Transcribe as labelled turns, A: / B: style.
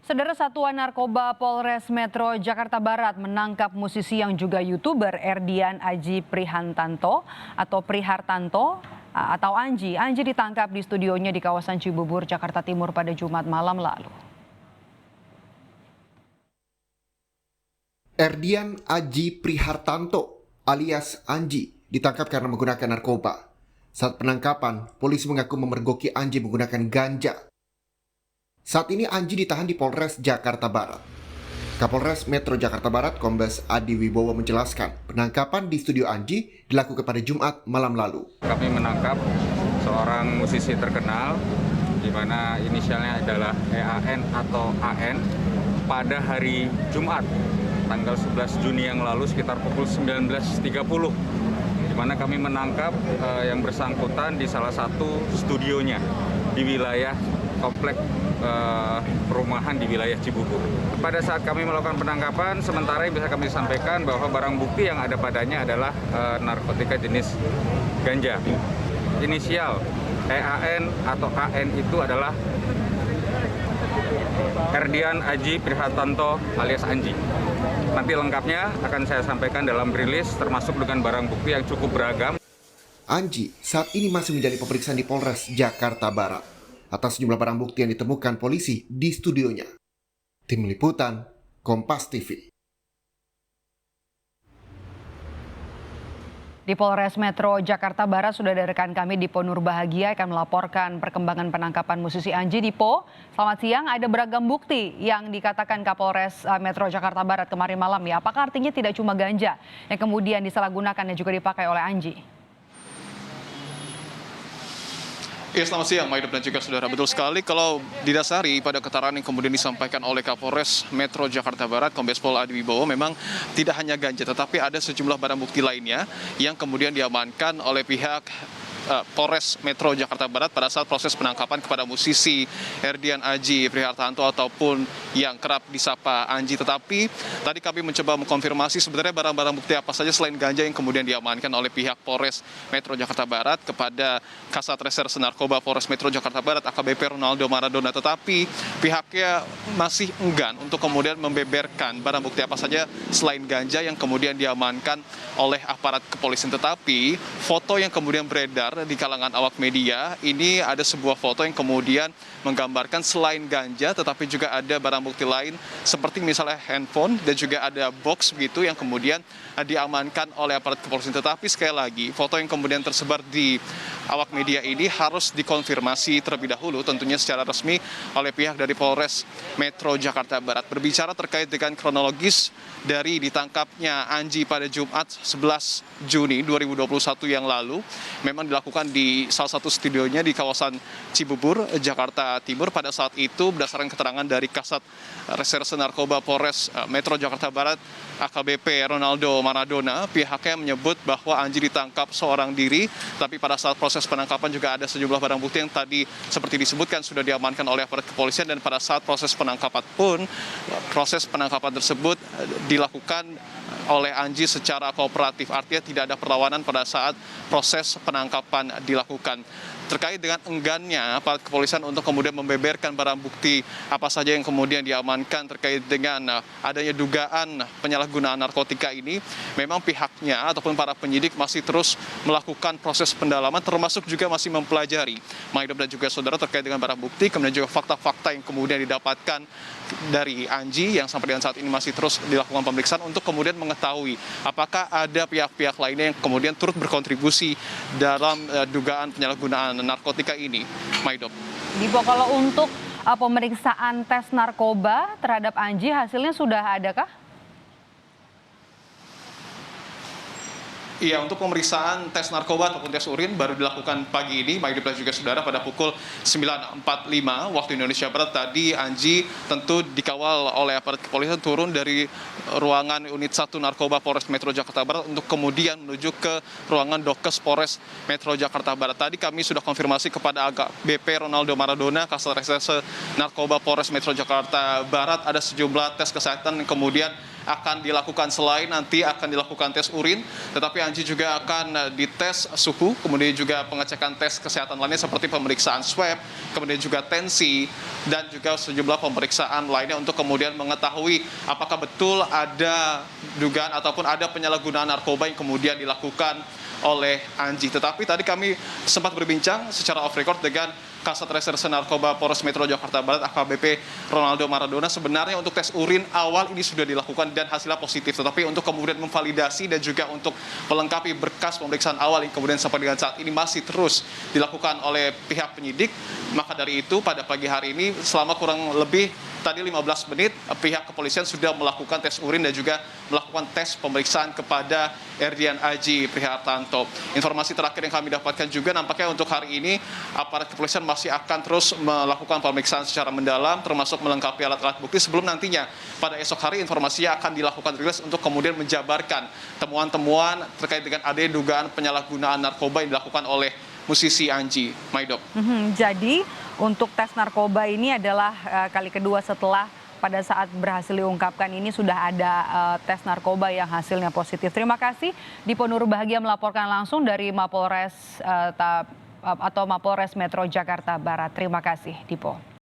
A: Saudara Satuan Narkoba Polres Metro Jakarta Barat menangkap musisi yang juga YouTuber Erdian Aji Prihantanto atau Prihartanto atau Anji. Anji ditangkap di studionya di kawasan Cibubur, Jakarta Timur pada Jumat malam lalu.
B: Erdian Aji Prihartanto alias Anji ditangkap karena menggunakan narkoba. Saat penangkapan, polisi mengaku memergoki Anji menggunakan ganja. Saat ini Anji ditahan di Polres Jakarta Barat. Kapolres Metro Jakarta Barat Kombes Adi Wibowo menjelaskan penangkapan di studio Anji dilakukan pada Jumat malam lalu.
C: Kami menangkap seorang musisi terkenal di mana inisialnya adalah EAN atau AN pada hari Jumat tanggal 11 Juni yang lalu sekitar pukul 19.30, di mana kami menangkap yang bersangkutan di salah satu studionya di wilayah komplek perumahan di wilayah Cibubur. Pada saat kami melakukan penangkapan, sementara yang bisa kami sampaikan bahwa barang bukti yang ada padanya adalah narkotika jenis ganja. Inisial EAN atau AN itu adalah Erdian Aji Prihartanto alias Anji. Nanti lengkapnya akan saya sampaikan dalam rilis, termasuk dengan barang bukti yang cukup beragam.
B: Anji saat ini masih menjalani pemeriksaan di Polres Jakarta Barat atas sejumlah barang bukti yang ditemukan polisi di studionya. Tim Liputan, Kompas TV.
A: Di Polres Metro Jakarta Barat sudah ada rekan kami Dipo Nurbahagia akan melaporkan perkembangan penangkapan musisi Anji. Dipo, selamat siang. Ada beragam bukti yang dikatakan Kapolres Metro Jakarta Barat kemarin malam ya. Apakah artinya tidak cuma ganja yang kemudian disalahgunakan dan juga dipakai oleh Anji?
D: Ya, selamat siang, Maidop dan juga saudara. Betul sekali kalau didasari pada keterangan yang kemudian disampaikan oleh Kapolres Metro Jakarta Barat, Kombes Pol Adi Wibowo, memang tidak hanya ganja, tetapi ada sejumlah barang bukti lainnya yang kemudian diamankan oleh pihak Polres Metro Jakarta Barat pada saat proses penangkapan kepada musisi Erdian Aji Prihartanto ataupun yang kerap disapa Anji. Tetapi tadi kami mencoba mengkonfirmasi sebenarnya barang-barang bukti apa saja selain ganja yang kemudian diamankan oleh pihak Polres Metro Jakarta Barat kepada Kasat Reserse Narkoba Polres Metro Jakarta Barat AKBP Ronaldo Maradona. Tetapi pihaknya masih enggan untuk kemudian membeberkan barang bukti apa saja selain ganja yang kemudian diamankan oleh aparat kepolisian. Tetapi foto yang kemudian beredar di kalangan awak media, ini ada sebuah foto yang kemudian menggambarkan selain ganja tetapi juga ada barang bukti lain seperti misalnya handphone dan juga ada box begitu yang kemudian diamankan oleh aparat kepolisian. Tetapi sekali lagi foto yang kemudian tersebar di awak media ini harus dikonfirmasi terlebih dahulu tentunya secara resmi oleh pihak dari Polres Metro Jakarta Barat. Berbicara terkait dengan kronologis dari ditangkapnya Anji pada Jumat 11 Juni 2021 yang lalu, memang dilakukan di salah satu studionya di kawasan Cibubur, Jakarta Timur. Pada saat itu berdasarkan keterangan dari Kasat Reserse Narkoba Polres Metro Jakarta Barat AKBP Ronaldo Maradona, pihaknya menyebut bahwa Anji ditangkap seorang diri, tapi pada saat proses penangkapan juga ada sejumlah barang bukti yang tadi seperti disebutkan sudah diamankan oleh aparat kepolisian, dan pada saat proses penangkapan pun proses penangkapan tersebut dilakukan oleh Anji secara kooperatif, artinya tidak ada perlawanan pada saat proses penangkapan dilakukan. Terkait dengan enggannya aparat kepolisian untuk kemudian membeberkan barang bukti apa saja yang kemudian diamankan terkait dengan adanya dugaan penyalahgunaan narkotika ini, memang pihaknya ataupun para penyidik masih terus melakukan proses pendalaman, termasuk juga masih mempelajari Maidop dan juga saudara terkait dengan barang bukti, kemudian juga fakta-fakta yang kemudian didapatkan dari Anji yang sampai dengan saat ini masih terus dilakukan pemeriksaan untuk kemudian mengetahui apakah ada pihak-pihak lainnya yang kemudian turut berkontribusi dalam dugaan penyalahgunaan narkotika ini. Maidop.
A: Dipo, kalau untuk pemeriksaan tes narkoba terhadap Anji hasilnya sudah adakah?
D: Iya, untuk pemeriksaan tes narkoba ataupun tes urin baru dilakukan pagi ini, Maidop dan juga saudara, pada pukul 9.45 waktu Indonesia Barat. Tadi Anji tentu dikawal oleh aparat kepolisian turun dari ruangan unit 1 narkoba Polres Metro Jakarta Barat untuk kemudian menuju ke ruangan Dokes Polres Metro Jakarta Barat. Tadi kami sudah konfirmasi kepada AKBP Ronaldo Maradona, Kasat Reserse Narkoba Polres Metro Jakarta Barat, ada sejumlah tes kesehatan yang kemudian akan dilakukan. Selain nanti akan dilakukan tes urin, tetapi Anji juga akan dites suhu, kemudian juga pengecekan tes kesehatan lainnya seperti pemeriksaan swab, kemudian juga tensi, dan juga sejumlah pemeriksaan lainnya untuk kemudian mengetahui apakah betul ada dugaan ataupun ada penyalahgunaan narkoba yang kemudian dilakukan oleh Anji. Tetapi tadi kami sempat berbincang secara off record dengan Kasat Reserse Narkoba Polres Metro Jakarta Barat AKBP Ronaldo Maradona. Sebenarnya untuk tes urin awal ini sudah dilakukan dan hasilnya positif, tetapi untuk kemudian memvalidasi dan juga untuk melengkapi berkas pemeriksaan awal yang kemudian sampai dengan saat ini masih terus dilakukan oleh pihak penyidik. Maka dari itu pada pagi hari ini selama kurang lebih tadi 15 menit pihak kepolisian sudah melakukan tes urin dan juga melakukan tes pemeriksaan kepada Erdian Aji Prihartanto. Informasi terakhir yang kami dapatkan juga nampaknya untuk hari ini aparat kepolisian masih akan terus melakukan pemeriksaan secara mendalam termasuk melengkapi alat-alat bukti sebelum nantinya pada esok hari informasinya akan dilakukan rilis untuk kemudian menjabarkan temuan-temuan terkait dengan adanya dugaan penyalahgunaan narkoba yang dilakukan oleh musisi Anji. Maidop.
A: Jadi untuk tes narkoba ini adalah kali kedua setelah pada saat berhasil diungkapkan ini sudah ada tes narkoba yang hasilnya positif. Terima kasih Dipo Nurbahagia melaporkan langsung dari Mapolres Metro Jakarta Barat. Terima kasih Dipo.